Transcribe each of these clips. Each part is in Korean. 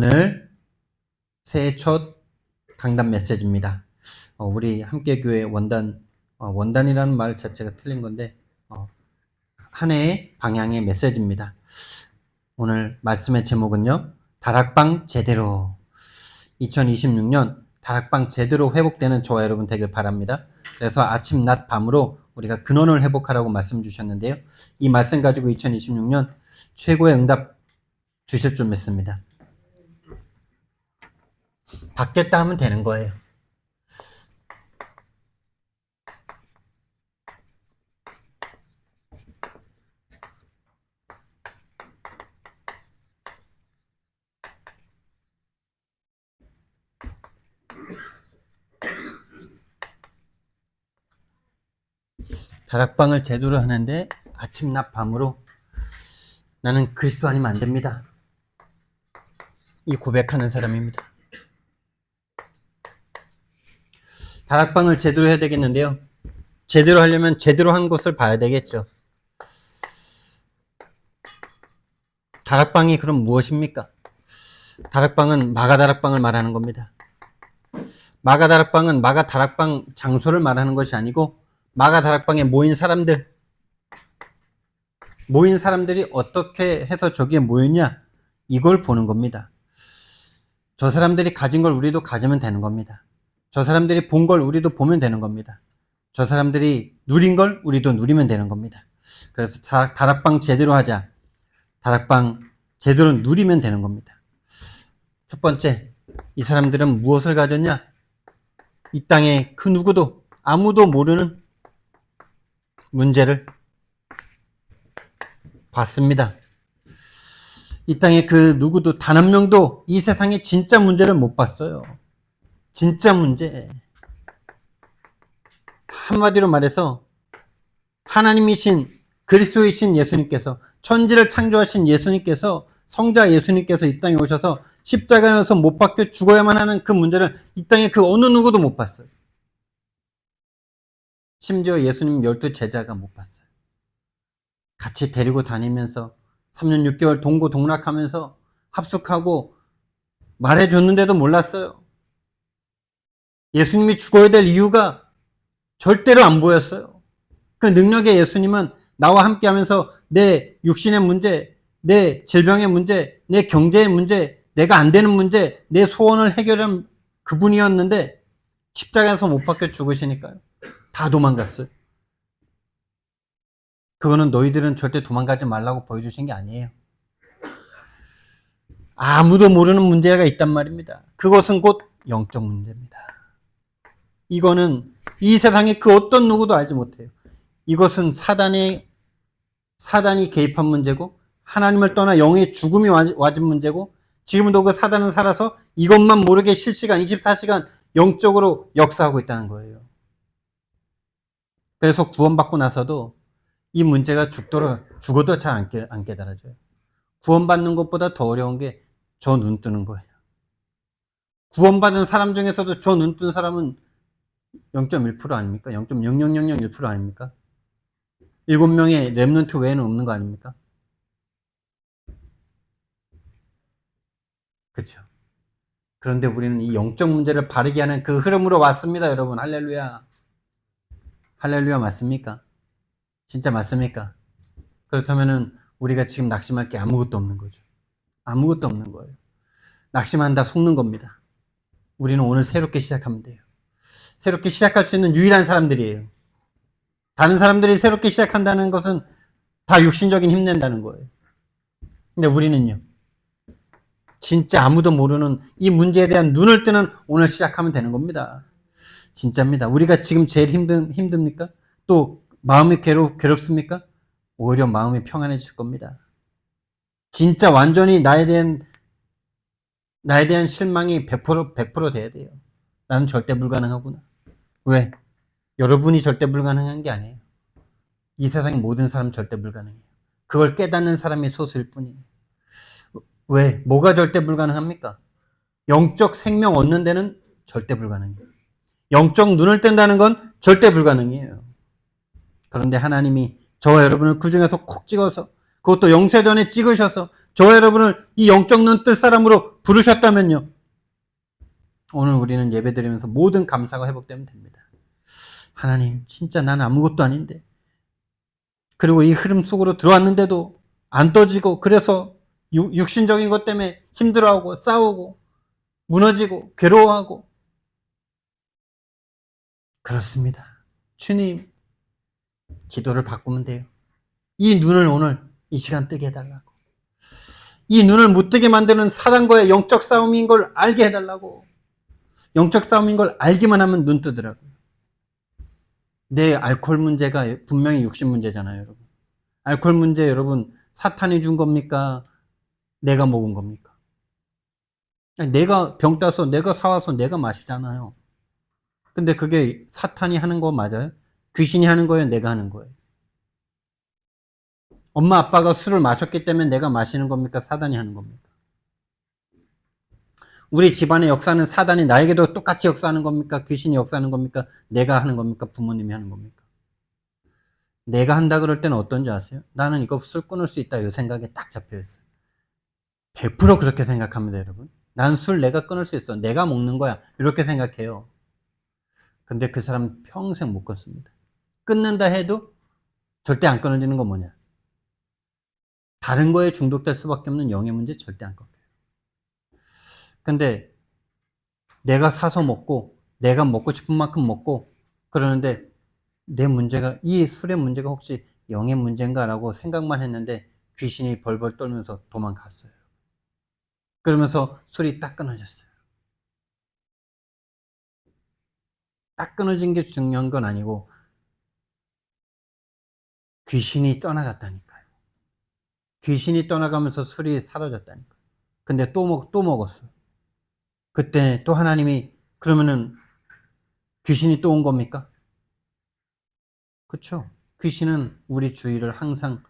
오늘 새해 첫 강단 메시지입니다. 우리 함께교회 원단이라는 말 자체가 틀린 건데 한 해의 방향의 메시지입니다. 오늘 말씀의 제목은요, 다락방 제대로. 2026년 다락방 제대로 회복되는 저와 여러분 되길 바랍니다. 그래서 아침, 낮, 밤으로 우리가 근원을 회복하라고 말씀 주셨는데요, 이 말씀 가지고 2026년 최고의 응답 주실 줄 믿습니다. 받겠다 하면 되는 거예요. 다락방을 제대로 하는데 아침, 낮, 밤으로 나는 그리스도 아니면 안 됩니다. 이 고백하는 사람입니다. 다락방을 제대로 해야 되겠는데요, 제대로 하려면 제대로 한 곳을 봐야 되겠죠. 다락방이 그럼 무엇입니까? 다락방은 마가다락방을 말하는 겁니다. 마가다락방은 마가다락방 장소를 말하는 것이 아니고 마가다락방에 모인 사람들이 어떻게 해서 저기에 모였냐, 이걸 보는 겁니다. 저 사람들이 가진 걸 우리도 가지면 되는 겁니다. 저 사람들이 본 걸 우리도 보면 되는 겁니다. 저 사람들이 누린 걸 우리도 누리면 되는 겁니다. 그래서 다락방 제대로 하자. 다락방 제대로 누리면 되는 겁니다. 첫 번째, 이 사람들은 무엇을 가졌냐? 이 땅에 그 누구도, 아무도 모르는 문제를 봤습니다. 이 땅에 그 누구도, 단 한 명도 이 세상의 진짜 문제를 못 봤어요. 진짜 문제. 한마디로 말해서 하나님이신 그리스도이신 예수님께서, 천지를 창조하신 예수님께서, 성자 예수님께서 이 땅에 오셔서 십자가에서 못 박혀 죽어야만 하는 그 문제를 이 땅에 그 어느 누구도 못 봤어요. 심지어 예수님 12 제자가 못 봤어요. 같이 데리고 다니면서 3년 6개월 동고동락하면서 합숙하고 말해줬는데도 몰랐어요. 예수님이 죽어야 될 이유가 절대로 안 보였어요. 그 능력의 예수님은 나와 함께 하면서 내 육신의 문제, 내 질병의 문제, 내 경제의 문제, 내가 안 되는 문제, 내 소원을 해결한 그분이었는데 십자가에서 못 박혀 죽으시니까요, 다 도망갔어요. 그거는 너희들은 절대 도망가지 말라고 보여주신 게 아니에요. 아무도 모르는 문제가 있단 말입니다. 그것은 곧 영적 문제입니다. 이거는 이 세상에 그 어떤 누구도 알지 못해요. 이것은 사단이 개입한 문제고, 하나님을 떠나 영의 죽음이 와진 문제고, 지금도 그 사단은 살아서 이것만 모르게 실시간 24시간 영적으로 역사하고 있다는 거예요. 그래서 구원받고 나서도 이 문제가 죽어도 잘 안 깨달아져요. 구원받는 것보다 더 어려운 게 저 눈 뜨는 거예요. 구원받은 사람 중에서도 저 눈 뜬 사람은 0.1% 아닙니까? 0.00001% 아닙니까? 7명의 렘넌트 외에는 없는 거 아닙니까? 그렇죠. 그런데 우리는 이 영적 문제를 바르게 하는 그 흐름으로 왔습니다, 여러분. 할렐루야. 할렐루야, 맞습니까? 진짜 맞습니까? 그렇다면은 우리가 지금 낙심할 게 아무것도 없는 거죠. 아무것도 없는 거예요. 낙심한다 속는 겁니다. 우리는 오늘 새롭게 시작하면 돼요. 새롭게 시작할 수 있는 유일한 사람들이에요. 다른 사람들이 새롭게 시작한다는 것은 다 육신적인 힘낸다는 거예요. 근데 우리는요, 진짜 아무도 모르는 이 문제에 대한 눈을 뜨는 오늘 시작하면 되는 겁니다. 진짜입니다. 우리가 지금 제일 힘듭니까? 또 마음이 괴롭습니까? 오히려 마음이 평안해질 겁니다. 진짜 완전히 나에 대한 실망이 100% 돼야 돼요. 나는 절대 불가능하구나. 왜? 여러분이 절대 불가능한 게 아니에요. 이 세상의 모든 사람 절대 불가능해요. 그걸 깨닫는 사람이 소수일 뿐이에요. 왜? 뭐가 절대 불가능합니까? 영적 생명 얻는 데는 절대 불가능해요. 영적 눈을 뜬다는 건 절대 불가능해요. 그런데 하나님이 저와 여러분을 그 중에서 콕 찍어서, 그것도 영세전에 찍으셔서 저와 여러분을 이 영적 눈 뜰 사람으로 부르셨다면요. 오늘 우리는 예배드리면서 모든 감사가 회복되면 됩니다. 하나님, 진짜 난 아무것도 아닌데. 그리고 이 흐름 속으로 들어왔는데도 안 떠지고, 그래서 육신적인 것 때문에 힘들어하고 싸우고 무너지고 괴로워하고. 그렇습니다. 주님, 기도를 바꾸면 돼요. 이 눈을 오늘 이 시간 뜨게 해달라고. 이 눈을 못 뜨게 만드는 사단과의 영적 싸움인 걸 알게 해달라고. 영적 싸움인 걸 알기만 하면 눈 뜨더라고요. 내 알코올 문제가 분명히 육신 문제잖아요, 여러분. 알코올 문제 여러분 사탄이 준 겁니까? 내가 먹은 겁니까? 내가 병 따서 내가 사와서 내가 마시잖아요. 근데 그게 사탄이 하는 거 맞아요? 귀신이 하는 거예요? 내가 하는 거예요? 엄마 아빠가 술을 마셨기 때문에 내가 마시는 겁니까? 사단이 하는 겁니까? 우리 집안의 역사는 사단이 나에게도 똑같이 역사하는 겁니까? 귀신이 역사하는 겁니까? 내가 하는 겁니까? 부모님이 하는 겁니까? 내가 한다 그럴 때는 어떤지 아세요? 나는 이거 술 끊을 수 있다 이 생각에 딱 잡혀 있어요. 100% 그렇게 생각합니다, 여러분. 난 술 내가 끊을 수 있어. 내가 먹는 거야. 이렇게 생각해요. 근데 그 사람은 평생 못 끊습니다. 끊는다 해도 절대 안 끊어지는 건 뭐냐? 다른 거에 중독될 수밖에 없는 영의 문제 절대 안 꺾여요. 근데 내가 사서 먹고 내가 먹고 싶은 만큼 먹고 그러는데 내 문제가 이 술의 문제가 혹시 영의 문제인가라고 생각만 했는데 귀신이 벌벌 떨면서 도망갔어요. 그러면서 술이 딱 끊어졌어요. 딱 끊어진 게 중요한 건 아니고 귀신이 떠나갔다니까요. 귀신이 떠나가면서 술이 사라졌다니까요. 근데 또 먹었어요. 그때 또 하나님이 그러면은 귀신이 또 온 겁니까? 그쵸? 귀신은 우리 주위를 항상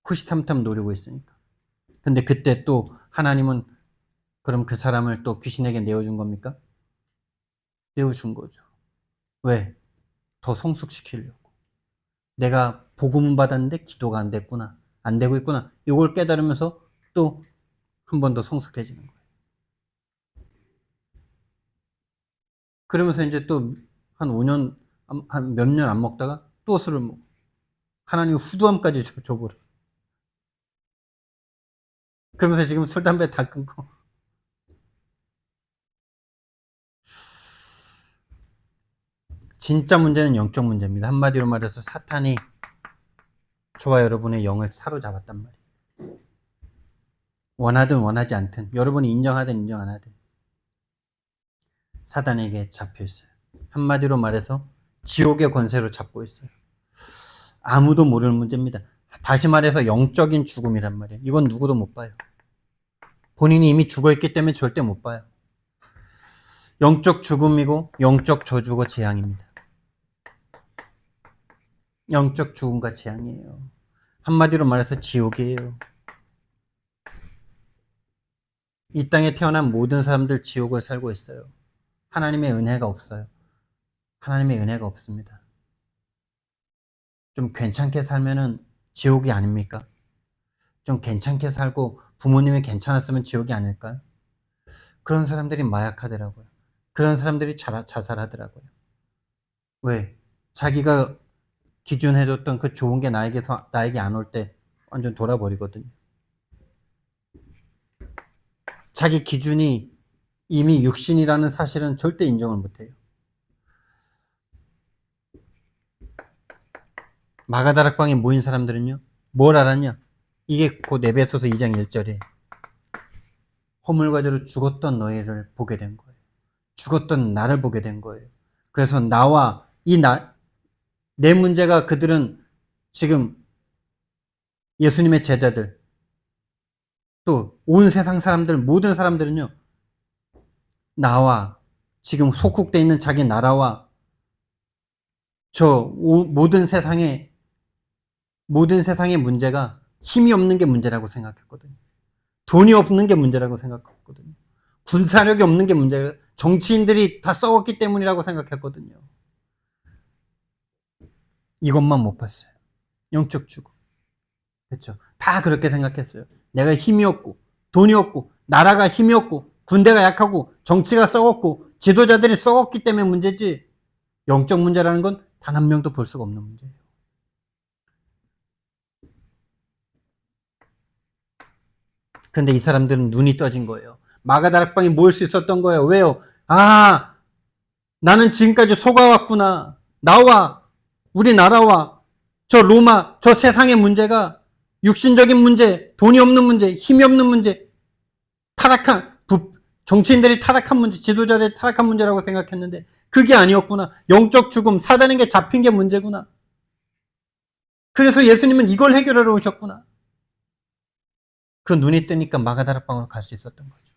후시탐탐 노리고 있으니까. 근데 그때 또 하나님은 그럼 그 사람을 또 귀신에게 내어준 겁니까? 내어준 거죠. 왜? 더 성숙시키려고. 내가 복음은 받았는데 기도가 안 됐구나. 안 되고 있구나. 이걸 깨달으면서 또 한 번 더 성숙해지는 거예요. 그러면서 이제 또 한 5년, 한 몇 년 안 먹다가 또 술을 먹고. 하나님 후두함까지 줘버려. 그러면서 지금 술, 담배 다 끊고. 진짜 문제는 영적 문제입니다. 한마디로 말해서 사탄이 저와 여러분의 영을 사로잡았단 말이에요. 원하든 원하지 않든, 여러분이 인정하든 인정 안 하든 사단에게 잡혀 있어요. 한마디로 말해서 지옥의 권세로 잡고 있어요. 아무도 모르는 문제입니다. 다시 말해서 영적인 죽음이란 말이에요. 이건 누구도 못 봐요. 본인이 이미 죽어있기 때문에 절대 못 봐요. 영적 죽음이고 영적 저주고 재앙입니다. 영적 죽음과 재앙이에요. 한마디로 말해서 지옥이에요. 이 땅에 태어난 모든 사람들 지옥을 살고 있어요. 하나님의 은혜가 없어요. 하나님의 은혜가 없습니다. 좀 괜찮게 살면은 지옥이 아닙니까? 좀 괜찮게 살고 부모님이 괜찮았으면 지옥이 아닐까요? 그런 사람들이 마약하더라고요. 그런 사람들이 자살하더라고요. 왜? 자기가 기준해줬던 그 좋은 게 나에게 안 올 때 완전 돌아버리거든요. 자기 기준이 이미 육신이라는 사실은 절대 인정을 못해요. 마가다락방에 모인 사람들은요, 뭘 알았냐? 이게 곧 에베소서 2장 1절에 허물과자로 죽었던 너희를 보게 된 거예요. 죽었던 나를 보게 된 거예요. 그래서 나와 내 문제가 그들은 지금 예수님의 제자들, 또 온 세상 사람들, 모든 사람들은요, 나와 지금 속국돼 있는 자기 나라와 모든 세상의 문제가 힘이 없는 게 문제라고 생각했거든요. 돈이 없는 게 문제라고 생각했거든요. 군사력이 없는 게 문제예요. 정치인들이 다 썩었기 때문이라고 생각했거든요. 이것만 못 봤어요. 영적 죽음. 그렇죠. 다 그렇게 생각했어요. 내가 힘이 없고 돈이 없고 나라가 힘이 없고 군대가 약하고 정치가 썩었고 지도자들이 썩었기 때문에 문제지, 영적 문제라는 건 단 한 명도 볼 수가 없는 문제예요. 근데 이 사람들은 눈이 떠진 거예요. 마가다락방에 모일 수 있었던 거예요. 왜요? 아, 나는 지금까지 속아왔구나. 나와, 우리나라와 저 로마, 저 세상의 문제가 육신적인 문제, 돈이 없는 문제, 힘이 없는 문제, 타락한, 정치인들이 타락한 문제, 지도자들이 타락한 문제라고 생각했는데 그게 아니었구나. 영적 죽음, 사단에게 잡힌 게 문제구나. 그래서 예수님은 이걸 해결하러 오셨구나. 그 눈이 뜨니까 마가다락방으로 갈 수 있었던 거죠.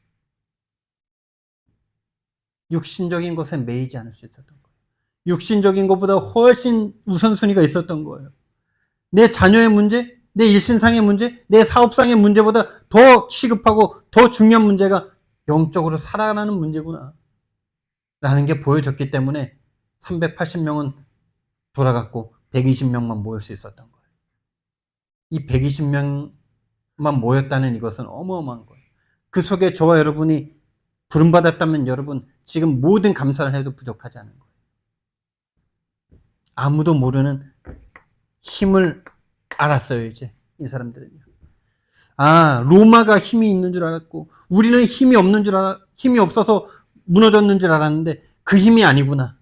육신적인 것에 매이지 않을 수 있었던 거예요. 육신적인 것보다 훨씬 우선순위가 있었던 거예요. 내 자녀의 문제, 내 일신상의 문제, 내 사업상의 문제보다 더 시급하고 더 중요한 문제가 영적으로 살아가는 문제구나 라는 게 보여졌기 때문에 380명은 돌아갔고 120명만 모일 수 있었던 거예요. 이 120명만 모였다는 이것은 어마어마한 거예요. 그 속에 저와 여러분이 부름받았다면 여러분 지금 모든 감사를 해도 부족하지 않은 거예요. 아무도 모르는 힘을 알았어요. 이제 이 사람들은요. 아, 로마가 힘이 있는 줄 알았고 우리는 힘이 없는 줄 힘이 없어서 무너졌는 줄 알았는데 그 힘이 아니구나.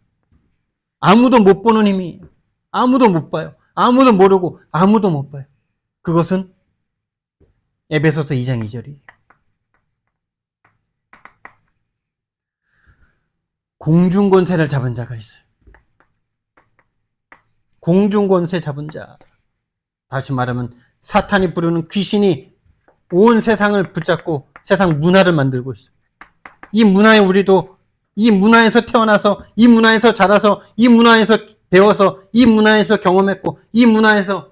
아무도 못 보는 힘이, 아무도 못 봐요. 아무도 모르고 아무도 못 봐요. 그것은 에베소서 2장 2절이에요. 공중권세를 잡은 자가 있어요. 공중권세 잡은 자. 다시 말하면 사탄이 부르는 귀신이 온 세상을 붙잡고 세상 문화를 만들고 있어요. 이 문화에 우리도 이 문화에서 태어나서 이 문화에서 자라서 이 문화에서 배워서 이 문화에서 경험했고 이 문화에서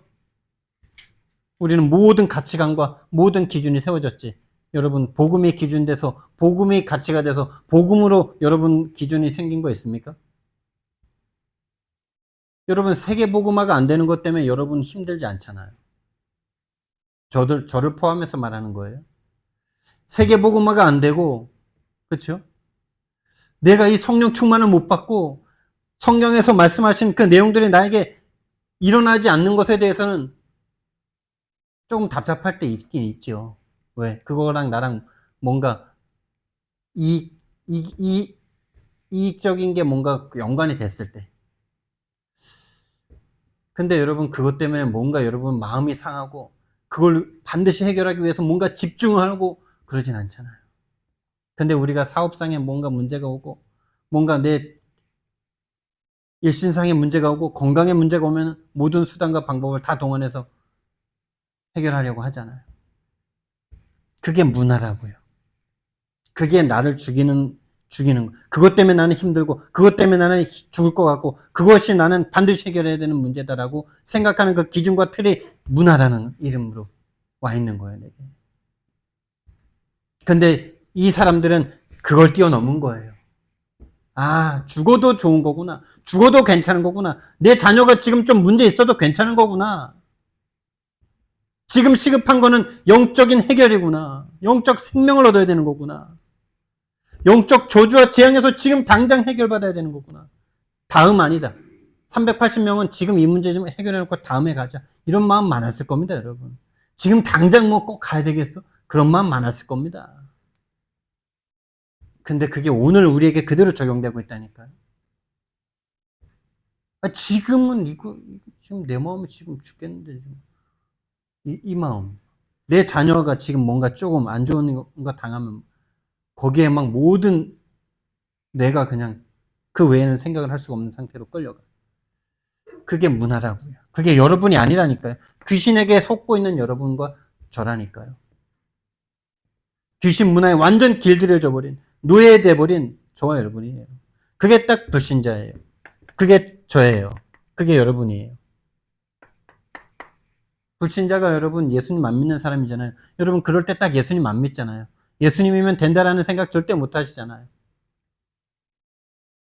우리는 모든 가치관과 모든 기준이 세워졌지. 여러분 복음이 기준돼서 복음이 가치가 돼서 복음으로 여러분 기준이 생긴 거 있습니까? 여러분 세계복음화가 안 되는 것 때문에 여러분 힘들지 않잖아요. 저를 포함해서 말하는 거예요. 세계복음화가 안 되고 그렇죠? 내가 이 성령 충만을 못 받고 성경에서 말씀하신 그 내용들이 나에게 일어나지 않는 것에 대해서는 조금 답답할 때 있긴 있죠. 왜? 그거랑 나랑 뭔가 이익적인 게 뭔가 연관이 됐을 때. 근데 여러분 그것 때문에 뭔가 여러분 마음이 상하고 그걸 반드시 해결하기 위해서 뭔가 집중하고 그러진 않잖아요. 근데 우리가 사업상에 뭔가 문제가 오고 뭔가 내 일신상에 문제가 오고 건강에 문제가 오면 모든 수단과 방법을 다 동원해서 해결하려고 하잖아요. 그게 문화라고요. 그게 나를 죽이는 거. 그것 때문에 나는 힘들고 그것 때문에 나는 죽을 것 같고 그것이 나는 반드시 해결해야 되는 문제다라고 생각하는 그 기준과 틀이 문화라는 이름으로 와 있는 거예요. 내게. 근데 이 사람들은 그걸 뛰어넘은 거예요. 아, 죽어도 좋은 거구나. 죽어도 괜찮은 거구나. 내 자녀가 지금 좀 문제 있어도 괜찮은 거구나. 지금 시급한 거는 영적인 해결이구나. 영적 생명을 얻어야 되는 거구나. 영적 저주와 재앙에서 지금 당장 해결받아야 되는 거구나. 다음 아니다. 380명은 지금 이 문제 좀 해결해놓고 다음에 가자. 이런 마음 많았을 겁니다, 여러분. 지금 당장 뭐 꼭 가야 되겠어? 그런 마음 많았을 겁니다. 근데 그게 오늘 우리에게 그대로 적용되고 있다니까요. 아, 지금은 지금 내 마음이 지금 죽겠는데, 지금. 이 마음. 내 자녀가 지금 뭔가 조금 안 좋은 거 당하면 거기에 막 모든 내가 그냥 그 외에는 생각을 할 수가 없는 상태로 끌려가. 그게 문화라고요. 그게 여러분이 아니라니까요. 귀신에게 속고 있는 여러분과 저라니까요. 귀신 문화에 완전 길들여져 버린, 노예돼 버린 저와 여러분이에요. 그게 딱 불신자예요. 그게 저예요. 그게 여러분이에요. 불신자가 여러분 예수님 안 믿는 사람이잖아요. 여러분 그럴 때 딱 예수님 안 믿잖아요. 예수님이면 된다라는 생각 절대 못 하시잖아요.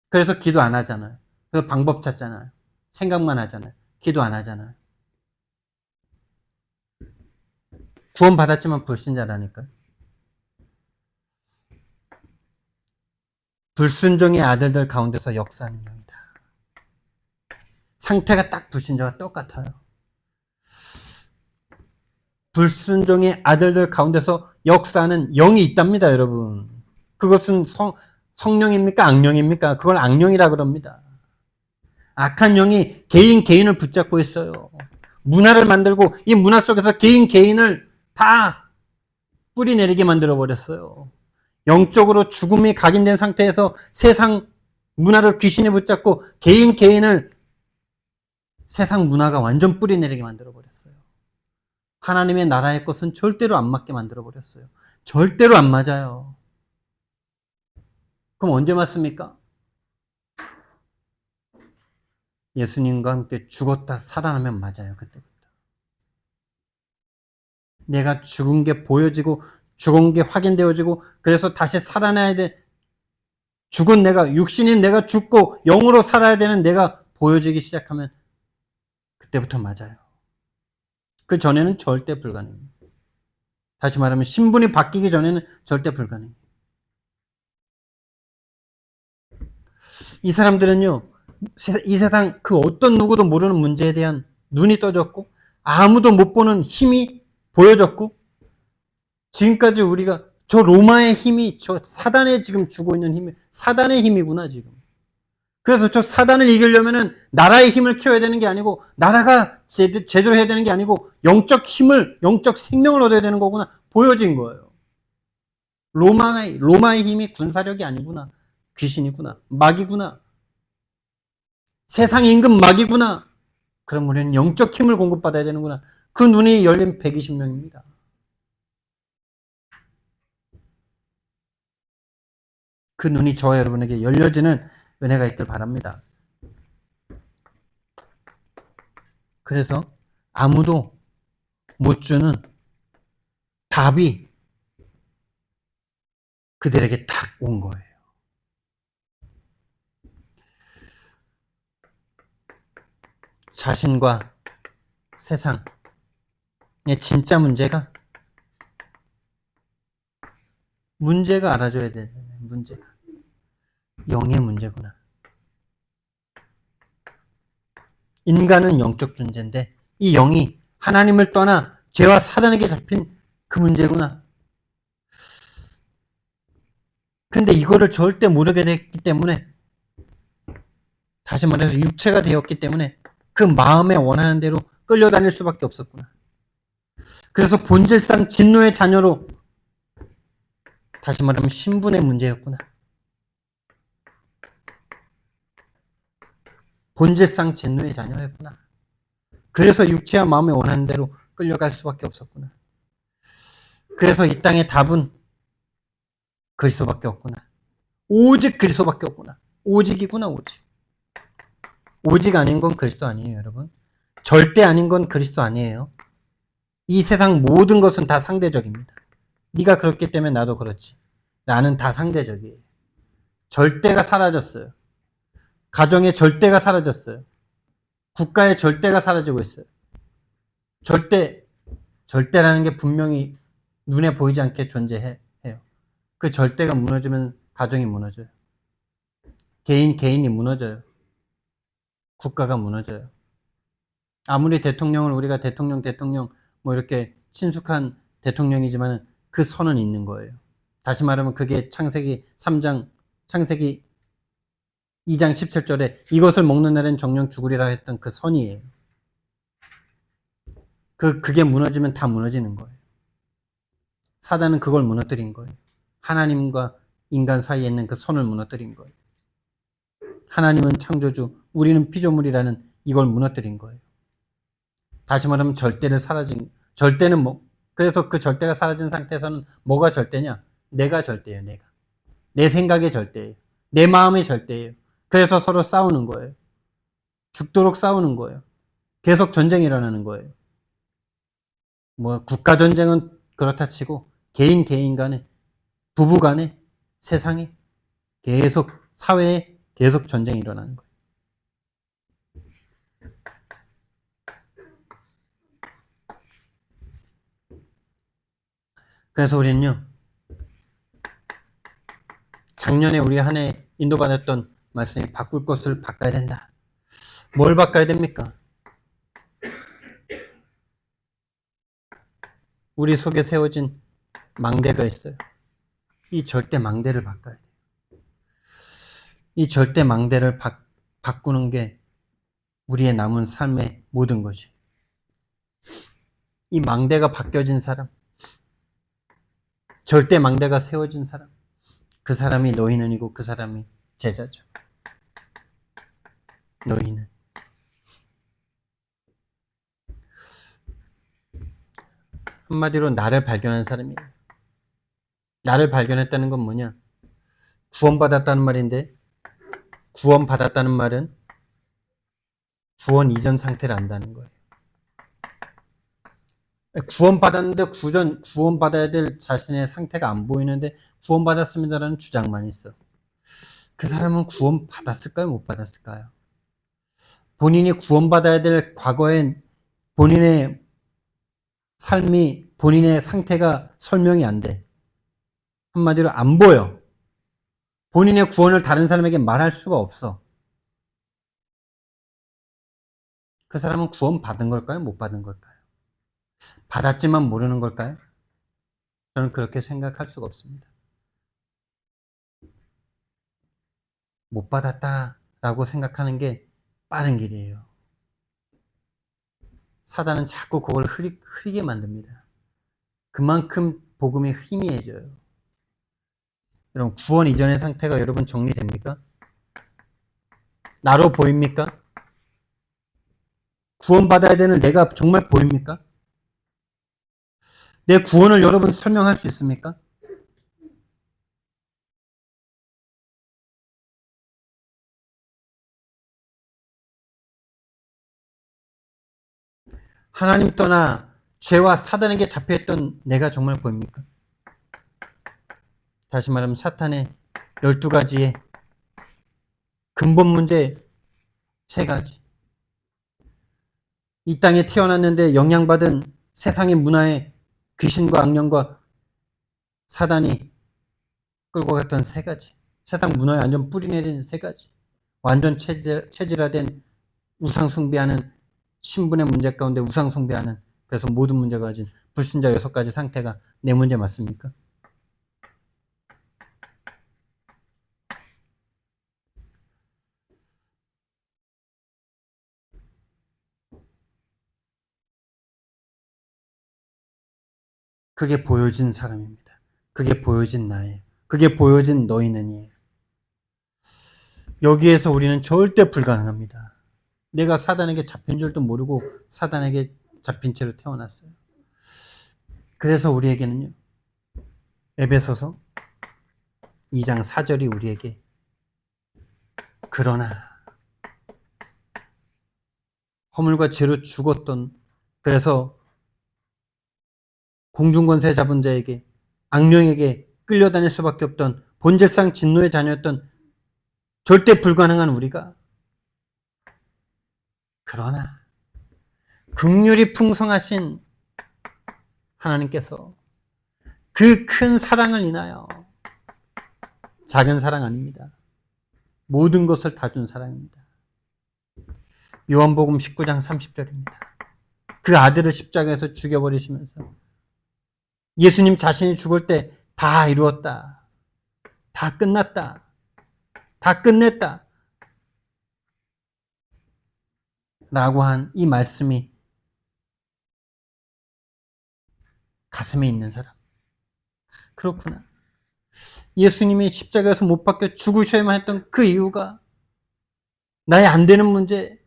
그래서 기도 안 하잖아요. 그래서 방법 찾잖아요. 생각만 하잖아요. 기도 안 하잖아요. 구원받았지만 불신자라니까요. 불순종의 아들들 가운데서 역사하는 영이다. 상태가 딱 불신자와 똑같아요. 불순종의 아들들 가운데서 역사하는 영이 있답니다, 여러분. 그것은 성령입니까? 악령입니까? 그걸 악령이라 그럽니다. 악한 영이 개인을 붙잡고 있어요. 문화를 만들고 이 문화 속에서 개인을 다 뿌리내리게 만들어 버렸어요. 영적으로 죽음이 각인된 상태에서 세상 문화를 귀신이 붙잡고 개인을 세상 문화가 완전 뿌리내리게 만들어 버렸어요. 하나님의 나라의 것은 절대로 안 맞게 만들어 버렸어요. 절대로 안 맞아요. 그럼 언제 맞습니까? 예수님과 함께 죽었다 살아나면 맞아요. 그때부터. 내가 죽은 게 보여지고 죽은 게 확인되어지고 그래서 다시 살아나야 돼. 죽은 내가, 육신인 내가 죽고 영으로 살아야 되는 내가 보여지기 시작하면 그때부터 맞아요. 그 전에는 절대 불가능해요. 다시 말하면 신분이 바뀌기 전에는 절대 불가능해요. 이 사람들은요, 이 세상 그 어떤 누구도 모르는 문제에 대한 눈이 떠졌고 아무도 못 보는 힘이 보여졌고 지금까지 우리가 저 로마의 힘이 저 사단에 지금 주고 있는 힘이 사단의 힘이구나 지금. 그래서 저 사단을 이기려면은 나라의 힘을 키워야 되는 게 아니고 나라가 제대로 해야 되는 게 아니고 영적 힘을 영적 생명을 얻어야 되는 거구나 보여진 거예요. 로마의 힘이 군사력이 아니구나. 귀신이구나. 마귀구나. 세상 임금 마귀구나. 그럼 우리는 영적 힘을 공급받아야 되는구나. 그 눈이 열린 120명입니다. 그 눈이 저와 여러분에게 열려지는 은혜가 있길 바랍니다. 그래서 아무도 못 주는 답이 그들에게 딱 온 거예요. 자신과 세상의 진짜 문제가 알아줘야 되는 문제가 영의 문제구나. 인간은 영적 존재인데 이 영이 하나님을 떠나 죄와 사단에게 잡힌 그 문제구나. 근데 이거를 절대 모르게 됐기 때문에 다시 말해서 육체가 되었기 때문에 그 마음에 원하는 대로 끌려다닐 수밖에 없었구나. 그래서 본질상 진노의 자녀로 다시 말하면 신분의 문제였구나. 본질상 진노의 자녀였구나. 그래서 육체와 마음에 원하는 대로 끌려갈 수밖에 없었구나. 그래서 이 땅의 답은 그리스도밖에 없구나. 오직 그리스도밖에 없구나. 오직이구나, 오직. 오직 아닌 건 그리스도 아니에요, 여러분. 절대 아닌 건 그리스도 아니에요. 이 세상 모든 것은 다 상대적입니다. 네가 그렇기 때문에 나도 그렇지. 나는 다 상대적이에요. 절대가 사라졌어요. 가정의 절대가 사라졌어요. 국가의 절대가 사라지고 있어요. 절대라는 게 분명히 눈에 보이지 않게 존재해요. 그 절대가 무너지면 가정이 무너져요. 개인이 무너져요. 국가가 무너져요. 아무리 대통령을 우리가 대통령 뭐 이렇게 친숙한 대통령이지만 그 선은 있는 거예요. 다시 말하면 그게 창세기 2장 17절에 이것을 먹는 날엔 정령 죽으리라 했던 그 선이에요. 그게 무너지면 다 무너지는 거예요. 사단은 그걸 무너뜨린 거예요. 하나님과 인간 사이에 있는 그 선을 무너뜨린 거예요. 하나님은 창조주, 우리는 피조물이라는 이걸 무너뜨린 거예요. 다시 말하면 절대는 그래서 그 절대가 사라진 상태에서는 뭐가 절대냐? 내가 절대예요, 내가. 내 생각이 절대예요. 내 마음이 절대예요. 그래서 서로 싸우는 거예요. 죽도록 싸우는 거예요. 계속 전쟁이 일어나는 거예요. 뭐, 국가 전쟁은 그렇다 치고, 개인 간에, 부부 간에, 세상에, 계속, 사회에 계속 전쟁이 일어나는 거예요. 그래서 우리는요, 작년에 우리 한 해 인도받았던 말씀이 바꿀 것을 바꿔야 된다. 뭘 바꿔야 됩니까? 우리 속에 세워진 망대가 있어요. 이 절대 망대를 바꿔야 돼요. 이 절대 망대를 바꾸는 게 우리의 남은 삶의 모든 것이. 이 망대가 바뀌어진 사람, 절대 망대가 세워진 사람, 그 사람이 너희는이고 그 사람이 제자죠. 너희는. 한마디로 나를 발견한 사람이에요. 나를 발견했다는 건 뭐냐? 구원받았다는 말인데, 구원받았다는 말은 구원 이전 상태를 안다는 거예요. 구원받았는데 구원받아야 될 자신의 상태가 안 보이는데 구원받았습니다라는 주장만 있어. 그 사람은 구원받았을까요? 못 받았을까요? 본인이 구원받아야 될 과거의 본인의 삶이, 본인의 상태가 설명이 안 돼. 한마디로 안 보여. 본인의 구원을 다른 사람에게 말할 수가 없어. 그 사람은 구원받은 걸까요? 못 받은 걸까요? 받았지만 모르는 걸까요? 저는 그렇게 생각할 수가 없습니다. 못 받았다라고 생각하는 게 빠른 길이에요. 사단은 자꾸 그걸 흐리게 만듭니다. 그만큼 복음이 희미해져요. 여러분, 구원 이전의 상태가 여러분 정리됩니까? 나로 보입니까? 구원받아야 되는 내가 정말 보입니까? 내 구원을 여러분 설명할 수 있습니까? 하나님 떠나 죄와 사단에게 잡혀있던 내가 정말 보입니까? 다시 말하면 사탄의 12가지의 근본 문제 3가지. 이 땅에 태어났는데 영향받은 세상의 문화에 귀신과 악령과 사단이 끌고 갔던 3가지. 세상 문화에 완전 뿌리내린 3가지. 완전 체질화된 우상숭배하는 신분의 문제 가운데 우상숭배하는, 그래서 모든 문제가 가진 불신자 6가지 상태가 내 문제 맞습니까? 그게 보여진 사람입니다. 그게 보여진 나예요. 그게 보여진 너희는이에요. 여기에서 우리는 절대 불가능합니다. 내가 사단에게 잡힌 줄도 모르고 사단에게 잡힌 채로 태어났어요. 그래서 우리에게는요, 에베소서 2장 4절이 우리에게, 그러나 허물과 죄로 죽었던, 그래서 공중권세 잡은 자에게, 악령에게 끌려다닐 수밖에 없던 본질상 진노의 자녀였던 절대 불가능한 우리가, 그러나 긍휼이 풍성하신 하나님께서 그 큰 사랑을 인하여, 작은 사랑 아닙니다. 모든 것을 다 준 사랑입니다. 요한복음 19장 30절입니다. 그 아들을 십자가에서 죽여버리시면서 예수님 자신이 죽을 때 다 이루었다, 다 끝났다, 다 끝냈다 라고 한 이 말씀이 가슴에 있는 사람, 그렇구나, 예수님이 십자가에서 못 박혀 죽으셔야만 했던 그 이유가 나의 안 되는 문제,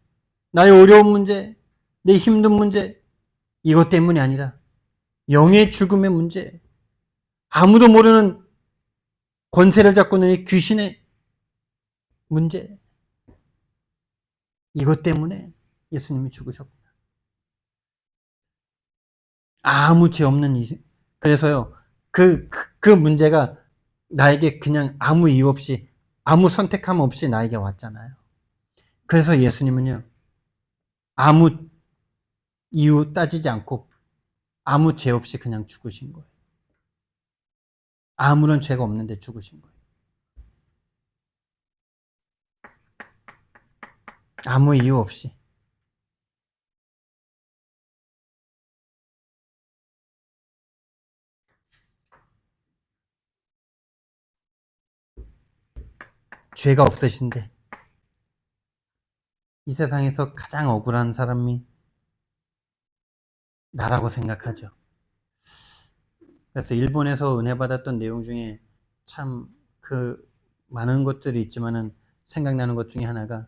나의 어려운 문제, 내 힘든 문제, 이것 때문이 아니라 영의 죽음의 문제, 아무도 모르는 권세를 잡고 있는 이 귀신의 문제, 이것 때문에 예수님이 죽으셨구나. 아무 죄 없는 그래서요, 그 문제가 나에게 그냥 아무 이유 없이, 아무 선택함 없이 나에게 왔잖아요. 그래서 예수님은요, 아무 이유 따지지 않고 아무 죄 없이 그냥 죽으신 거예요. 아무런 죄가 없는데 죽으신 거예요. 아무 이유 없이. 죄가 없으신데 이 세상에서 가장 억울한 사람이 나라고 생각하죠. 그래서 일본에서 은혜 받았던 내용 중에 참 많은 것들이 있지만은 생각나는 것 중에 하나가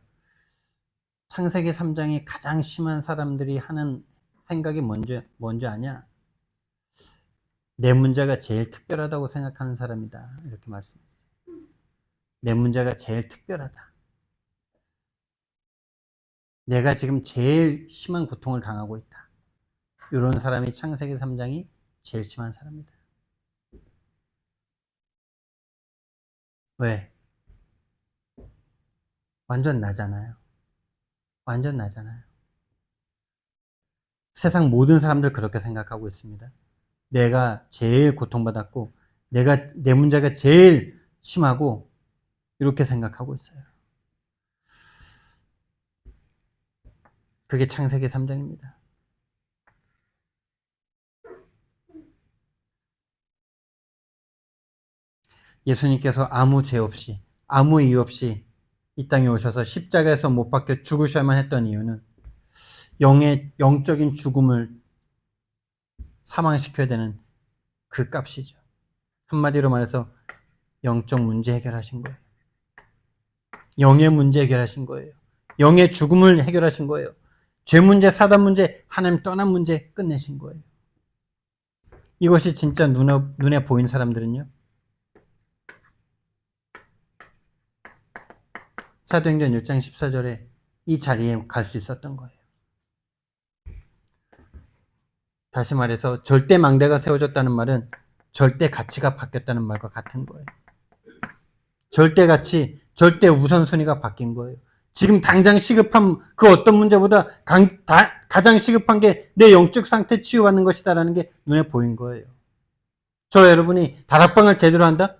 창세기 3장에 가장 심한 사람들이 하는 생각이 뭔지 아냐? 내 문제가 제일 특별하다고 생각하는 사람이다. 이렇게 말씀했어요. 내 문제가 제일 특별하다. 내가 지금 제일 심한 고통을 당하고 있다. 이런 사람이 창세기 3장이 제일 심한 사람이다. 왜? 완전 나잖아요. 완전 나잖아요. 세상 모든 사람들 그렇게 생각하고 있습니다. 내가 제일 고통받았고, 내 문제가 제일 심하고, 이렇게 생각하고 있어요. 그게 창세기 3장입니다. 예수님께서 아무 죄 없이, 아무 이유 없이 이 땅에 오셔서 십자가에서 못 박혀 죽으셔야만 했던 이유는 영적인 죽음을 사망시켜야 되는 그 값이죠. 한마디로 말해서 영적 문제 해결하신 거예요. 영의 문제 해결하신 거예요. 영의 죽음을 해결하신 거예요. 죄 문제, 사단 문제, 하나님 떠난 문제 끝내신 거예요. 이것이 진짜 눈에 보인 사람들은요. 사도행전 1장 14절에 이 자리에 갈 수 있었던 거예요. 다시 말해서 절대 망대가 세워졌다는 말은 절대 가치가 바뀌었다는 말과 같은 거예요. 절대 가치, 절대 우선순위가 바뀐 거예요. 지금 당장 시급한 그 어떤 문제보다 가장 시급한 게 내 영적 상태 치유받는 것이다라는 게 눈에 보인 거예요. 저 여러분이 다락방을 제대로 한다?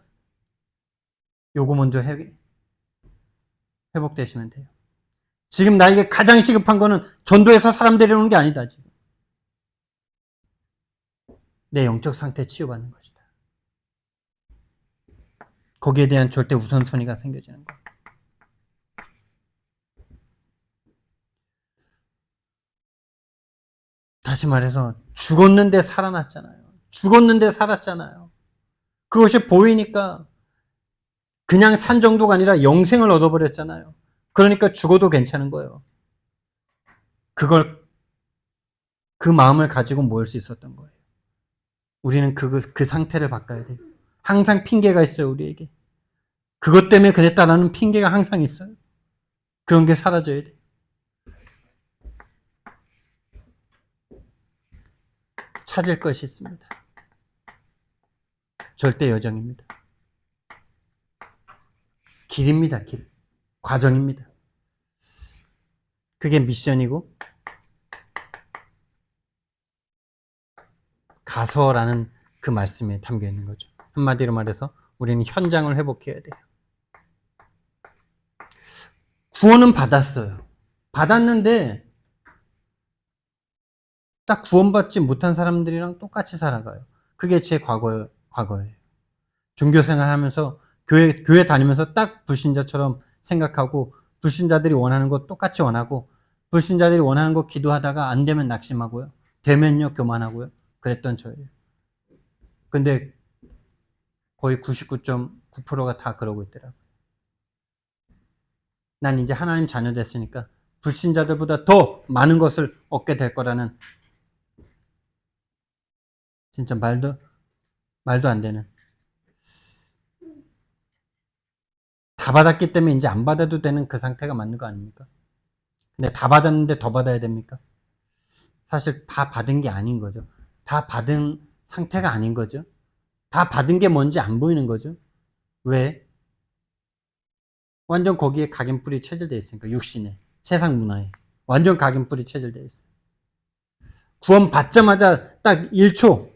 요거 먼저 회복되시면 돼요. 지금 나에게 가장 시급한 거는 전도해서 사람 데려오는 게 아니다. 지금. 내 영적 상태 치유받는 것이다. 거기에 대한 절대 우선순위가 생겨지는 거예요. 다시 말해서 죽었는데 살아났잖아요. 죽었는데 살았잖아요. 그것이 보이니까 그냥 산 정도가 아니라 영생을 얻어버렸잖아요. 그러니까 죽어도 괜찮은 거예요. 그 마음을 가지고 모일 수 있었던 거예요. 우리는 그 상태를 바꿔야 돼요. 항상 핑계가 있어요, 우리에게. 그것 때문에 그랬다라는 핑계가 항상 있어요. 그런 게 사라져야 돼요. 찾을 것이 있습니다. 절대 여정입니다. 길입니다, 길. 과정입니다. 그게 미션이고, 가서라는 그 말씀에 담겨 있는 거죠. 한마디로 말해서 우리는 현장을 회복해야 돼요. 구원은 받았어요. 받았는데 딱 구원받지 못한 사람들이랑 똑같이 살아가요. 그게 제 과거예요. 종교생활 하면서 교회 다니면서 딱 불신자처럼 생각하고 불신자들이 원하는 거 똑같이 원하고 불신자들이 원하는 거 기도하다가 안 되면 낙심하고요. 되면요 교만하고요. 그랬던 저예요. 근데 거의 99.9%가 다 그러고 있더라고요. 난 이제 하나님 자녀 됐으니까 불신자들보다 더 많은 것을 얻게 될 거라는 진짜 말도 안 되는. 다 받았기 때문에 이제 안 받아도 되는 그 상태가 맞는 거 아닙니까? 근데 다 받았는데 더 받아야 됩니까? 사실 다 받은 게 아닌 거죠. 다 받은 상태가 아닌 거죠. 다 받은 게 뭔지 안 보이는 거죠. 왜? 완전 거기에 각인뿔이 체질되어 있으니까 육신에 세상 문화에 완전 각인뿔이 체질되어 있어요. 구원 받자마자 딱 1초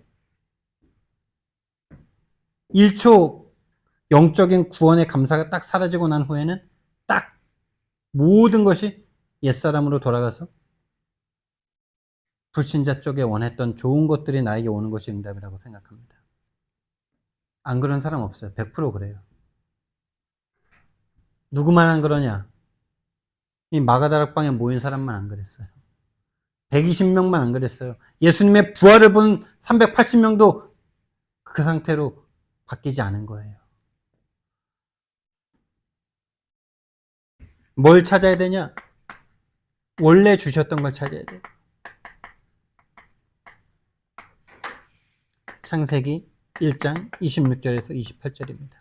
1초 영적인 구원의 감사가 딱 사라지고 난 후에는 딱 모든 것이 옛사람으로 돌아가서 불신자 쪽에 원했던 좋은 것들이 나에게 오는 것이 응답이라고 생각합니다. 안 그런 사람 없어요. 100% 그래요. 누구만 안 그러냐? 이 마가다락방에 모인 사람만 안 그랬어요. 120명만 안 그랬어요. 예수님의 부활을 본 380명도 그 상태로 바뀌지 않은 거예요. 뭘 찾아야 되냐? 원래 주셨던 걸 찾아야 돼요. 창세기 1장 26절에서 28절입니다.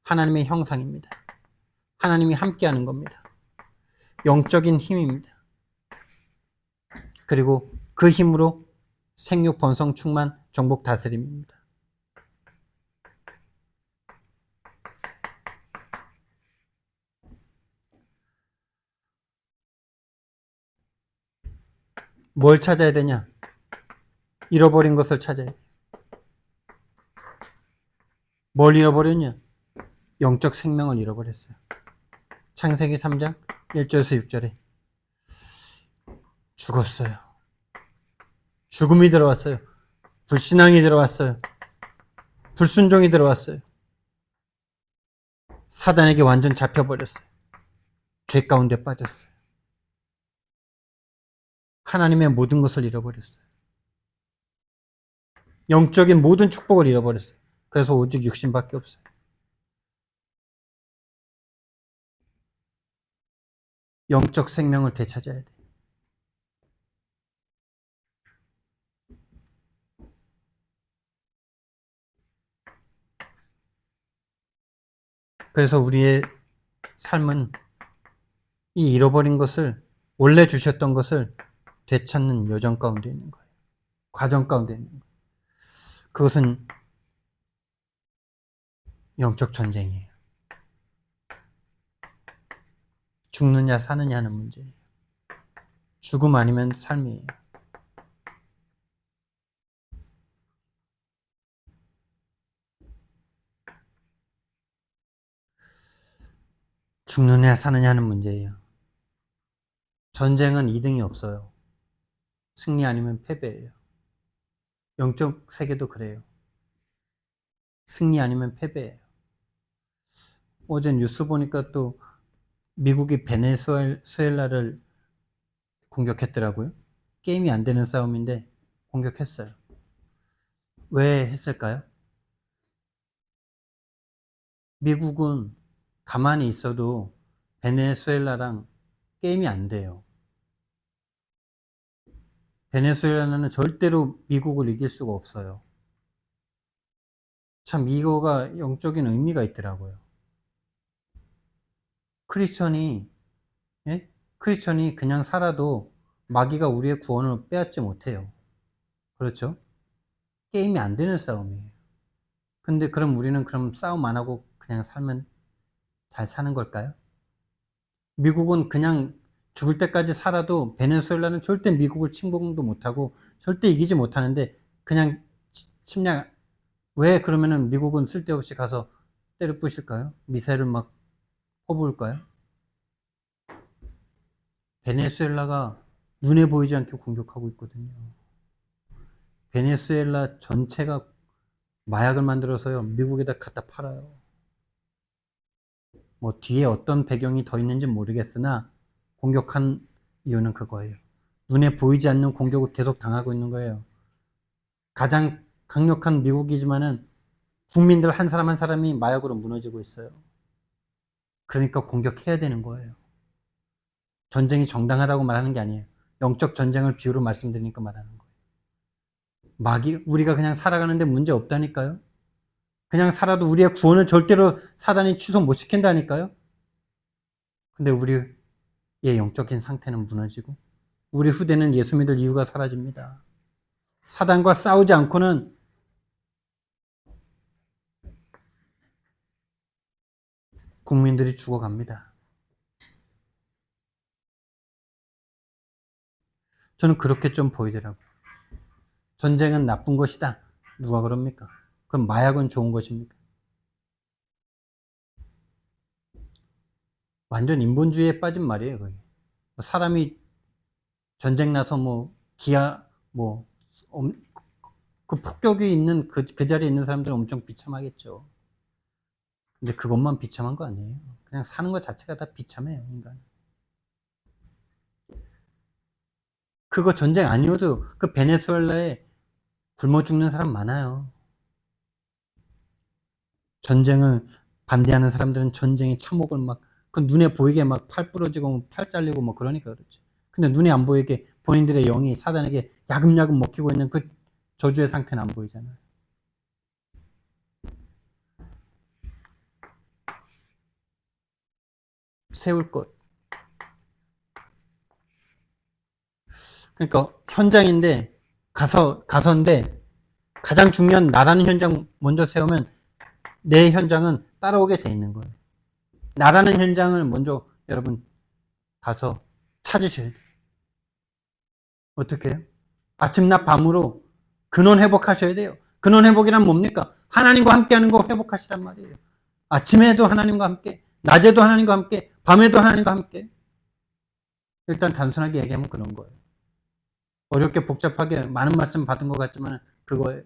하나님의 형상입니다. 하나님이 함께하는 겁니다. 영적인 힘입니다. 그리고 그 힘으로 생육 번성 충만 정복 다스림입니다. 뭘 찾아야 되냐? 잃어버린 것을 찾아야 돼요. 뭘 잃어버렸냐? 영적 생명을 잃어버렸어요. 창세기 3장 1절에서 6절에 죽었어요. 죽음이 들어왔어요. 불신앙이 들어왔어요. 불순종이 들어왔어요. 사단에게 완전 잡혀버렸어요. 죄 가운데 빠졌어요. 하나님의 모든 것을 잃어버렸어요. 영적인 모든 축복을 잃어버렸어요. 그래서 오직 육신밖에 없어요. 영적 생명을 되찾아야 돼요. 그래서 우리의 삶은 이 잃어버린 것을, 원래 주셨던 것을 되찾는 여정 가운데 있는 거예요. 과정 가운데 있는 거예요. 그것은 영적 전쟁이에요. 죽느냐 사느냐 하는 문제예요. 죽음 아니면 삶이에요. 죽느냐 사느냐 하는 문제예요. 전쟁은 2등이 없어요. 승리 아니면 패배예요. 영적 세계도 그래요. 승리 아니면 패배예요. 어제 뉴스 보니까 또 미국이 베네수엘라를 공격했더라고요. 게임이 안 되는 싸움인데 공격했어요. 왜 했을까요? 미국은 가만히 있어도 베네수엘라랑 게임이 안 돼요. 베네수엘라는 절대로 미국을 이길 수가 없어요. 참 이거가 영적인 의미가 있더라고요. 크리스천이 예? 크리스천이 그냥 살아도 마귀가 우리의 구원을 빼앗지 못해요. 그렇죠? 게임이 안 되는 싸움이에요. 근데 그럼 우리는 그럼 싸움 안 하고 그냥 살면 잘 사는 걸까요? 미국은 그냥 죽을 때까지 살아도 베네수엘라는 절대 미국을 침공도 못하고 절대 이기지 못하는데 그냥 침략, 왜 그러면은 미국은 쓸데없이 가서 때려 부실까요? 미사일을 막 퍼부을까요? 베네수엘라가 눈에 보이지 않게 공격하고 있거든요. 베네수엘라 전체가 마약을 만들어서요, 미국에다 갖다 팔아요. 뭐 뒤에 어떤 배경이 더 있는지 모르겠으나 공격한 이유는 그거예요. 눈에 보이지 않는 공격을 계속 당하고 있는 거예요. 가장 강력한 미국이지만은 국민들 한 사람 한 사람이 마약으로 무너지고 있어요. 그러니까 공격해야 되는 거예요. 전쟁이 정당하다고 말하는 게 아니에요. 영적 전쟁을 비유로 말씀드리니까 말하는 거예요. 마귀, 우리가 그냥 살아가는데 문제 없다니까요. 그냥 살아도 우리의 구원을 절대로 사단이 취소 못 시킨다니까요. 근데 우리의 영적인 상태는 무너지고 우리 후대는 예수 믿을 이유가 사라집니다. 사단과 싸우지 않고는 국민들이 죽어갑니다. 저는 그렇게 좀 보이더라고요. 전쟁은 나쁜 것이다. 누가 그럽니까? 그럼 마약은 좋은 것입니까? 완전 인본주의에 빠진 말이에요. 거의. 사람이 전쟁 나서 뭐 기아 뭐 그 폭격이 있는 그 자리에 있는 사람들은 엄청 비참하겠죠. 근데 그것만 비참한 거 아니에요. 그냥 사는 것 자체가 다 비참해요, 인간. 그거 전쟁 아니어도 그 베네수엘라에 굶어 죽는 사람 많아요. 전쟁을 반대하는 사람들은 전쟁의 참혹을 막 그 눈에 보이게 막 팔 부러지고 팔 잘리고 뭐 그러니까 그렇지. 근데 눈에 안 보이게 본인들의 영이 사단에게 야금야금 먹히고 있는 그 저주의 상태는 안 보이잖아요. 세울 것. 그러니까 현장인데 가서인데 가장 중요한 나라는 현장 먼저 세우면 내 현장은 따라오게 돼 있는 거예요. 나라는 현장을 먼저 여러분 가서 찾으셔야 돼요. 어떻게 해요? 아침낮 밤으로 근원 회복하셔야 돼요. 근원 회복이란 뭡니까? 하나님과 함께하는 거 회복하시란 말이에요. 아침에도 하나님과 함께, 낮에도 하나님과 함께, 밤에도 하나님과 함께. 일단 단순하게 얘기하면 그런 거예요. 어렵게 복잡하게 많은 말씀 받은 것 같지만 그거예요.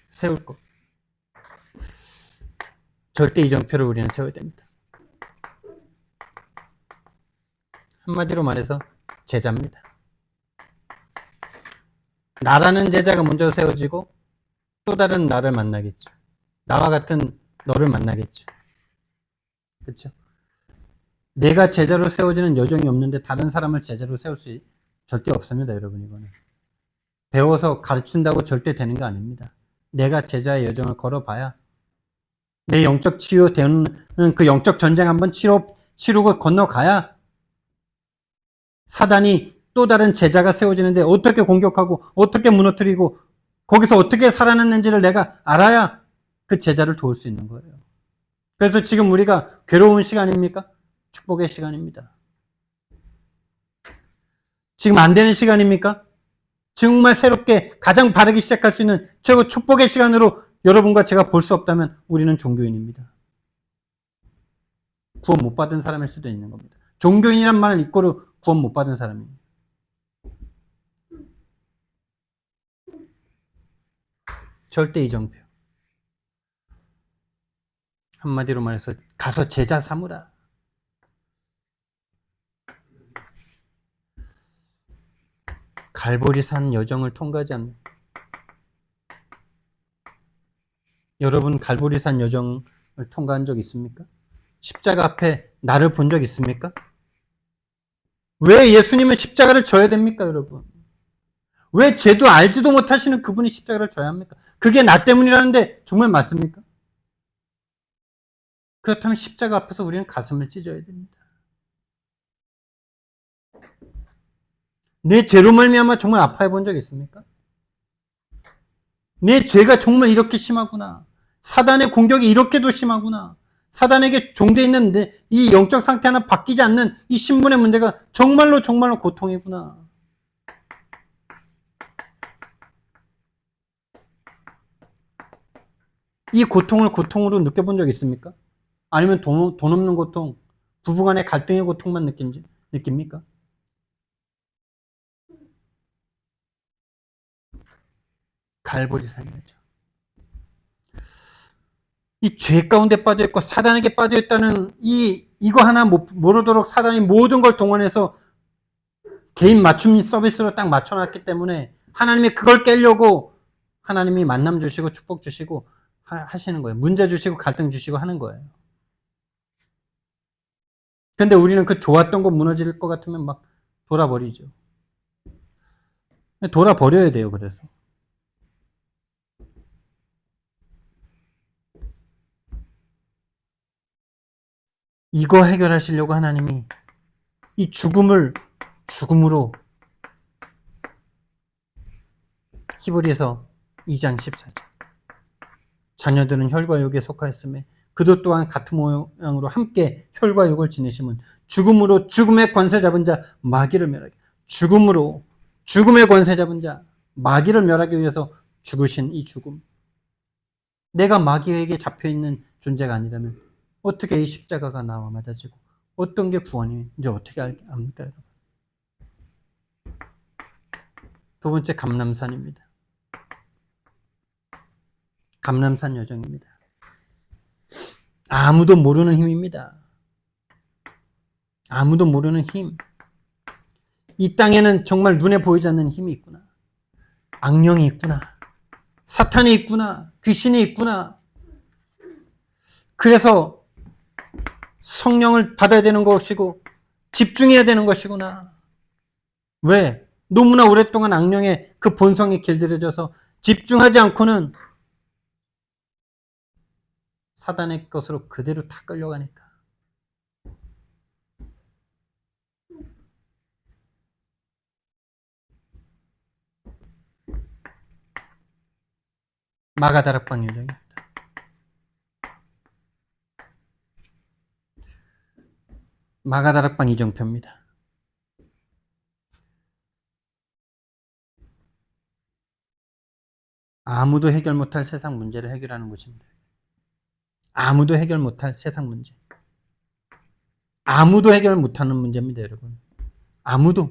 세울 것. 절대 이정표를 우리는 세워야 됩니다. 한마디로 말해서 제자입니다. 나라는 제자가 먼저 세워지고 또 다른 나를 만나겠죠. 나와 같은 너를 만나겠죠. 그렇죠? 내가 제자로 세워지는 여정이 없는데 다른 사람을 제자로 세울 수 절대 없습니다, 여러분. 이거는 배워서 가르친다고 절대 되는 거 아닙니다. 내가 제자의 여정을 걸어봐야 내 영적 치유되는 그 영적 전쟁 한번 치르고 건너가야 사단이 또 다른 제자가 세워지는데 어떻게 공격하고 어떻게 무너뜨리고 거기서 어떻게 살아났는지를 내가 알아야 그 제자를 도울 수 있는 거예요. 그래서 지금 우리가 괴로운 시간입니까? 축복의 시간입니다. 지금 안 되는 시간입니까? 정말 새롭게 가장 바르게 시작할 수 있는 최고 축복의 시간으로 여러분과 제가 볼 수 없다면 우리는 종교인입니다. 구원 못 받은 사람일 수도 있는 겁니다. 종교인이란 말을 이꼬르 구원 못 받은 사람입니다. 절대 이정표. 한마디로 말해서 가서 제자 삼으라. 갈보리산 여정을 통과하지 않는 여러분 갈보리산 여정을 통과한 적 있습니까? 십자가 앞에 나를 본 적 있습니까? 왜 예수님은 십자가를 져야 됩니까, 여러분? 왜 죄도 알지도 못하시는 그분이 십자가를 져야 합니까? 그게 나 때문이라는데 정말 맞습니까? 그렇다면 십자가 앞에서 우리는 가슴을 찢어야 됩니다. 내 죄로 말미암아 정말 아파해 본 적 있습니까? 내 죄가 정말 이렇게 심하구나. 사단의 공격이 이렇게도 심하구나. 사단에게 종되어 있는 이 영적 상태 하나 바뀌지 않는 이 신분의 문제가 정말로 고통이구나. 이 고통을 고통으로 느껴본 적 있습니까? 아니면 돈 없는 고통, 부부간의 갈등의 고통만 느낍니까? 갈보리산이죠. 이 죄 가운데 빠져있고 사단에게 빠져있다는 이거 하나 모르도록 사단이 모든 걸 동원해서 개인 맞춤 서비스로 딱 맞춰놨기 때문에 하나님이 그걸 깨려고 하나님이 만남 주시고 축복 주시고 하시는 거예요. 문제 주시고 갈등 주시고 하는 거예요. 근데 우리는 그 좋았던 거 무너질 것 같으면 막 돌아버리죠. 돌아버려야 돼요, 그래서. 이거 해결하시려고 하나님이 이 죽음으로 히브리서 2장 14절 자녀들은 혈과 육에 속하였으며 그도 또한 같은 모양으로 함께 혈과 육을 지니심은 죽음으로 죽음의 권세 잡은 자 마귀를 멸하게 죽음으로 죽음의 권세 잡은 자 마귀를 멸하기 위해서 죽으신 이 죽음 내가 마귀에게 잡혀있는 존재가 아니라면 어떻게 이 십자가가 나와 맞아지고 어떤 게 구원인지 어떻게 압니까, 여러분? 두 번째, 감람산입니다. 감람산 여정입니다. 아무도 모르는 힘입니다. 아무도 모르는 힘. 이 땅에는 정말 눈에 보이지 않는 힘이 있구나. 악령이 있구나. 사탄이 있구나. 귀신이 있구나. 그래서 성령을 받아야 되는 것이고 집중해야 되는 것이구나. 왜? 너무나 오랫동안 악령의 그 본성에 길들여져서 집중하지 않고는 사단의 것으로 그대로 다 끌려가니까. 마가다락방 여정입니다. 마가다락방 이정표입니다. 아무도 해결 못할 세상 문제를 해결하는 것입니다. 아무도 해결 못할 세상 문제. 아무도 해결 못하는 문제입니다, 여러분. 아무도.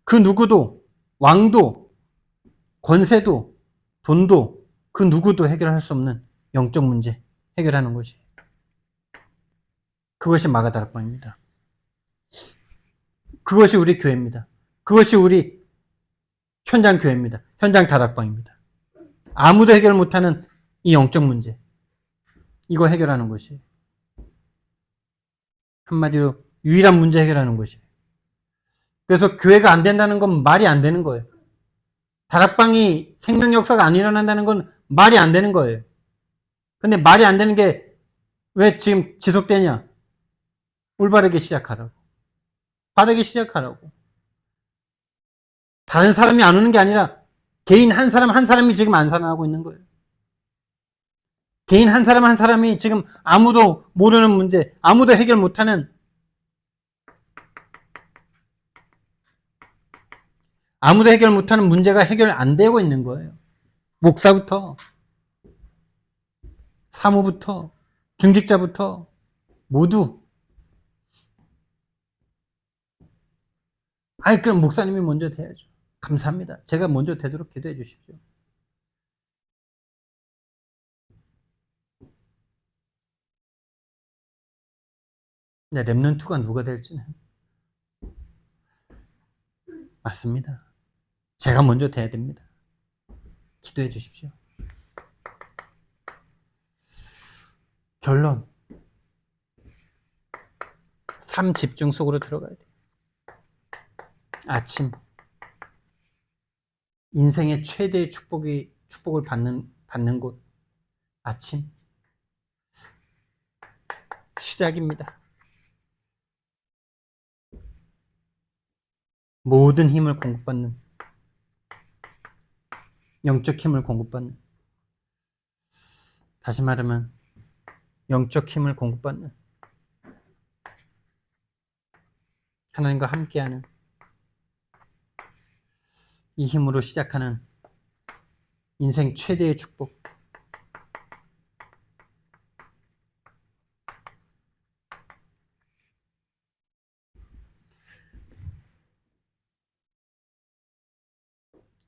그 누구도, 왕도, 권세도, 돈도, 그 누구도 해결할 수 없는 영적 문제 해결하는 것이. 그것이 마가다락방입니다. 그것이 우리 교회입니다. 그것이 우리 현장 교회입니다. 현장 다락방입니다. 아무도 해결 못하는 이 영적 문제. 이거 해결하는 것이. 한마디로 유일한 문제 해결하는 것이. 그래서 교회가 안 된다는 건 말이 안 되는 거예요. 다락방이 생명 역사가 안 일어난다는 건 말이 안 되는 거예요. 근데 말이 안 되는 게 왜 지금 지속되냐? 올바르게 시작하라고. 바르게 시작하라고. 다른 사람이 안 오는 게 아니라 개인 한 사람 한 사람이 지금 안 살아나고 있는 거예요. 개인 한 사람 한 사람이 지금 아무도 모르는 문제, 아무도 해결 못하는, 아무도 해결 못하는 문제가 해결 안 되고 있는 거예요. 목사부터, 사무부터, 중직자부터 모두. 아니, 그럼 목사님이 먼저 돼야죠. 감사합니다. 제가 먼저 되도록 기도해 주십시오. 네, 랩넌트가 누가 될지는 맞습니다. 제가 먼저 돼야 됩니다. 기도해 주십시오. 결론. 삶 집중 속으로 들어가야 돼요. 아침. 인생의 최대의 축복을 받는 곳. 아침. 시작입니다. 모든 힘을 공급받는, 영적 힘을 공급받는, 다시 말하면 영적 힘을 공급받는, 하나님과 함께하는 이 힘으로 시작하는 인생 최대의 축복.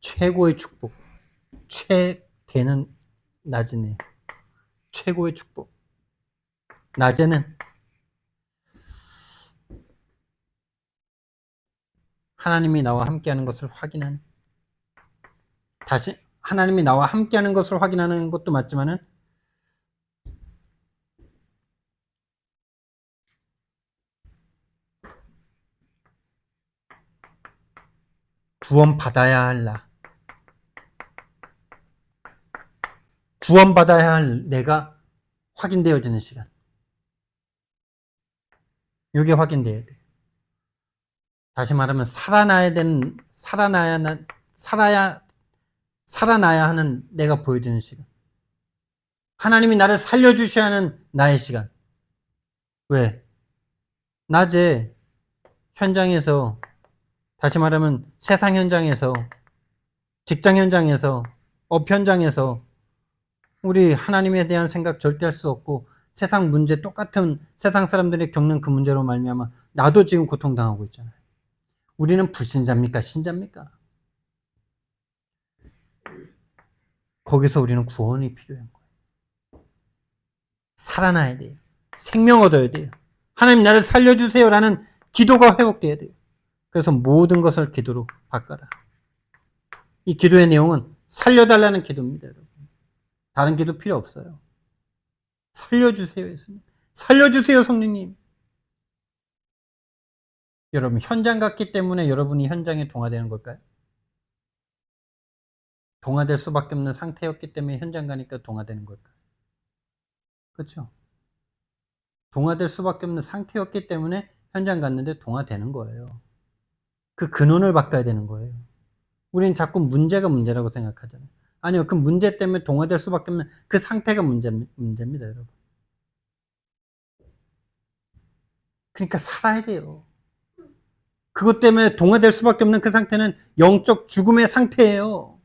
최고의 축복. 최대는 낮이네. 최고의 축복. 낮에는 하나님이 나와 함께하는 것을 확인하는, 다시 하나님이 나와 함께하는 것을 확인하는 것도 맞지만은 구원받아야 할 나, 구원받아야 할 내가 확인되어지는 시간. 이게 확인돼야 돼. 다시 말하면 살아나야 하는 내가 보여지는 시간. 하나님이 나를 살려주셔야 하는 나의 시간. 왜? 낮에 현장에서, 다시 말하면 세상 현장에서, 직장 현장에서, 업 현장에서 우리 하나님에 대한 생각 절대 할 수 없고 세상 문제, 똑같은 세상 사람들이 겪는 그 문제로 말미암아 나도 지금 고통당하고 있잖아요. 우리는 불신자입니까? 신자입니까? 거기서 우리는 구원이 필요한 거예요. 살아나야 돼요. 생명 얻어야 돼요. 하나님 나를 살려주세요라는 기도가 회복돼야 돼요. 그래서 모든 것을 기도로 바꿔라. 이 기도의 내용은 살려달라는 기도입니다, 여러분. 다른 기도 필요 없어요. 살려주세요, 예수님. 살려주세요, 성령님. 여러분, 현장 갔기 때문에 여러분이 현장에 동화되는 걸까요? 동화될 수밖에 없는 상태였기 때문에 현장 가니까 동화되는 걸까요? 그렇죠? 동화될 수밖에 없는 상태였기 때문에 현장 갔는데 동화되는 거예요. 그 근원을 바꿔야 되는 거예요. 우리는 자꾸 문제가 문제라고 생각하잖아요. 아니요, 그 문제 때문에 동화될 수밖에 없는 그 상태가 문제입니다, 여러분. 그러니까 살아야 돼요. 그것 때문에 동화될 수밖에 없는 그 상태는 영적 죽음의 상태예요.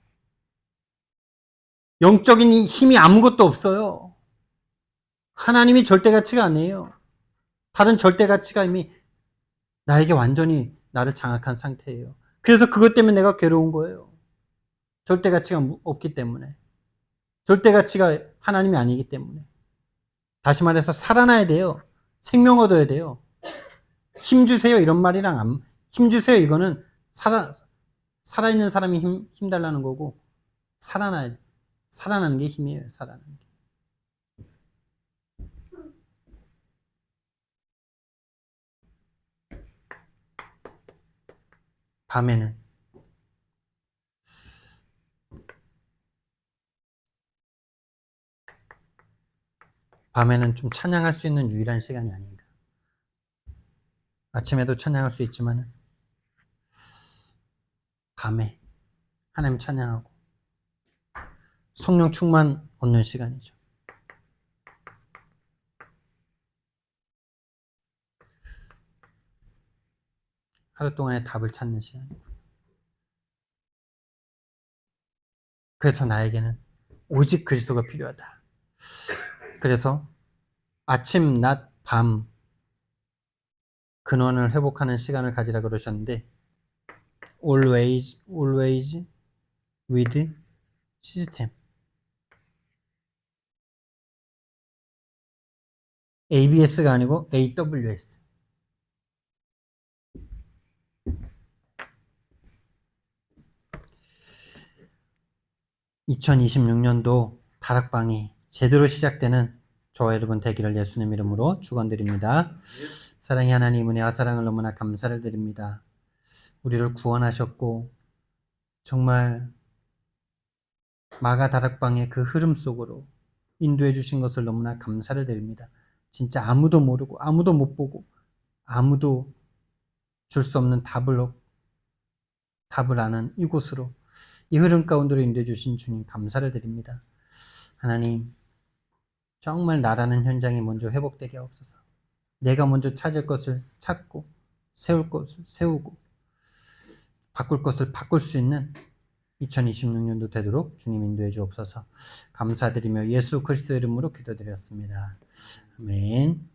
영적인 힘이 아무것도 없어요. 하나님이 절대 가치가 아니에요. 다른 절대 가치가 이미 나에게 완전히 나를 장악한 상태예요. 그래서 그것 때문에 내가 괴로운 거예요. 절대 가치가 없기 때문에. 절대 가치가 하나님이 아니기 때문에. 다시 말해서 살아나야 돼요. 생명 얻어야 돼요. 힘 주세요 이런 말이랑 힘 주세요 이거는 살아있는 사람이 힘 달라는 거고 살아나는 게 힘이에요. 살아나는 게. 밤에는 좀 찬양할 수 있는 유일한 시간이 아닌가. 아침에도 찬양할 수 있지만 밤에 하나님 찬양하고 성령 충만 얻는 시간이죠. 하루 동안의 답을 찾는 시간이고. 그래서 나에게는 오직 그리스도가 필요하다. 그래서 아침, 낮, 밤 근원을 회복하는 시간을 가지라 그러셨는데 always with system. ABS가 아니고 AWS. 2026년도 다락방이 제대로 시작되는 저와 여러분 되기를 예수님 이름으로 축원드립니다. 사랑의 하나님 은혜와 사랑을 너무나 감사를 드립니다. 우리를 구원하셨고 정말 마가 다락방의 그 흐름 속으로 인도해 주신 것을 너무나 감사를 드립니다. 진짜 아무도 모르고 아무도 못 보고 아무도 줄 수 없는 답을 아는 이곳으로 이 흐름 가운데로 인도해 주신 주님 감사를 드립니다. 하나님 정말 나라는 현장이 먼저 회복되게 하옵소서. 내가 먼저 찾을 것을 찾고 세울 것을 세우고 바꿀 것을 바꿀 수 있는 2026년도 되도록 주님 인도해 주옵소서. 감사드리며 예수 그리스도 이름으로 기도드렸습니다. 아멘.